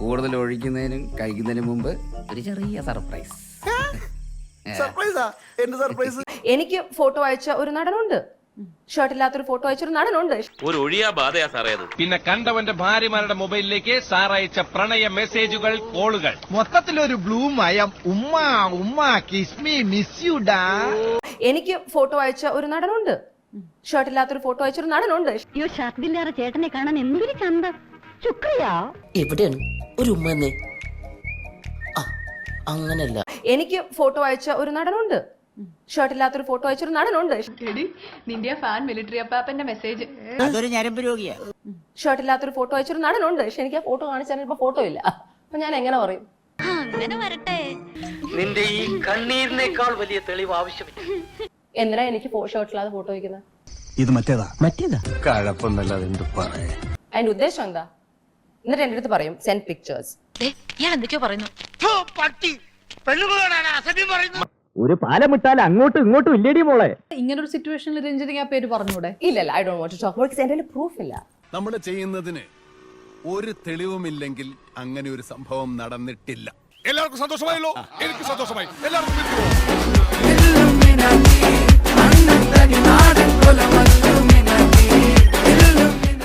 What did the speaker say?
കൂടുതൽ ഒഴിക്കുന്നതിനും കഴിക്കുന്നതിന് മുമ്പ് ഒരു ചെറിയ സർപ്രൈസ്. സർപ്രൈസാ? എന്ത് സർപ്രൈസ്? എനിക്ക് ഫോട്ടോ അയച്ച ഒരു നടനുണ്ട്, ഷർട്ടില്ലാത്തൊരു ഫോട്ടോ അയച്ചൊരു നടനുണ്ട്. ഒരു ഒഴിയാ ബാധയാ സാറേ അത്. പിന്നെ കണ്ടവന്റെ ഭാര്യമാരുടെ മൊബൈലിലേക്ക് സാർ അയച്ച പ്രണയ മെസ്സേജുകൾ, കോളുകൾ, മൊത്തത്തിലൊരു ബ്ലൂ മയം. ഉമ്മ ഉമ്മ കിസ്മി മിസ് യു ഡാ. എനിക്ക് ഫോട്ടോ അയച്ച ഒരു നടനുണ്ട്, ഷർട്ടില്ലാത്തൊരു ഫോട്ടോ അയച്ചൊരു നടനുണ്ട്. അയ്യോ, ഷർട്ടില്ലാതെ ചേട്ടനെ കാണാൻ എന്തൊരു ചന്തം. ശുക്രിയാ. എവിടെയാണ് ഒരു ഉമ്മ? അങ്ങനല്ല. എനിക്ക് ഫോട്ടോ അയച്ച ഒരു നടനുണ്ട്, ഷർട്ടില്ലാത്തൊരു ഫോട്ടോ അയച്ചൊരു നടനുണ്ട്. നിന്റെ ഫാൻ മിലിറ്ററി അപ്പാപ്പന്റെ മെസ്സേജ്. അതൊരു ഞരമ്പ് രോഗിയാ. ഷർട്ടില്ലാത്തൊരു ഫോട്ടോ അയച്ചൊരു നടനുണ്ട്. പക്ഷെ എനിക്ക് ആ ഫോട്ടോ കാണിച്ചാൽ ഇപ്പൊ ഫോട്ടോ ഇല്ല. അപ്പൊ ഞാൻ എങ്ങനെ പറയും? അങ്ങനെ വരട്ടെ. നിന്റെ ഈ കണ്ണീരിനേക്കാൾ വലിയ തെളിവ് ആവശ്യമില്ല. എന്തിനാ എനിക്ക് ഷർട്ടില്ലാതെ ഫോട്ടോ വയ്ക്കുന്നത്? ഇത് മറ്റേതാ കഴപ്പൊന്നല്ലാതെ എന്ത് പറയാ. അതിന്റെ ഉദ്ദേശം എന്താ? എന്നിട്ട് എന്റെ അടുത്ത് പറയും സെൻഡ് പിക്ചേഴ്സ്. ഞാൻ എന്തൊക്കെയോ പറയുന്നു. ഒരു പാലമിട്ടാൽ അങ്ങോട്ടും ഇങ്ങോട്ടും ഇല്ലേടി മോളെ. ഇങ്ങനൊരു സിറ്റുവേഷനിൽ രഞ്ജിതയ്ക്ക് ആ പേര് പറഞ്ഞൂടെ? ഇല്ല, I don't want to talk about. എന്റെ പ്രൂഫ് ഇല്ല. നമ്മൾ ചെയ്യുന്നതിന് ഒരു തെളിവുമില്ലെങ്കിൽ അങ്ങനെ ഒരു സംഭവം നടന്നിട്ടില്ല. എല്ലാവർക്കും സന്തോഷമായല്ലോ? എനിക്ക് സന്തോഷമായി. എല്ലാവർക്കും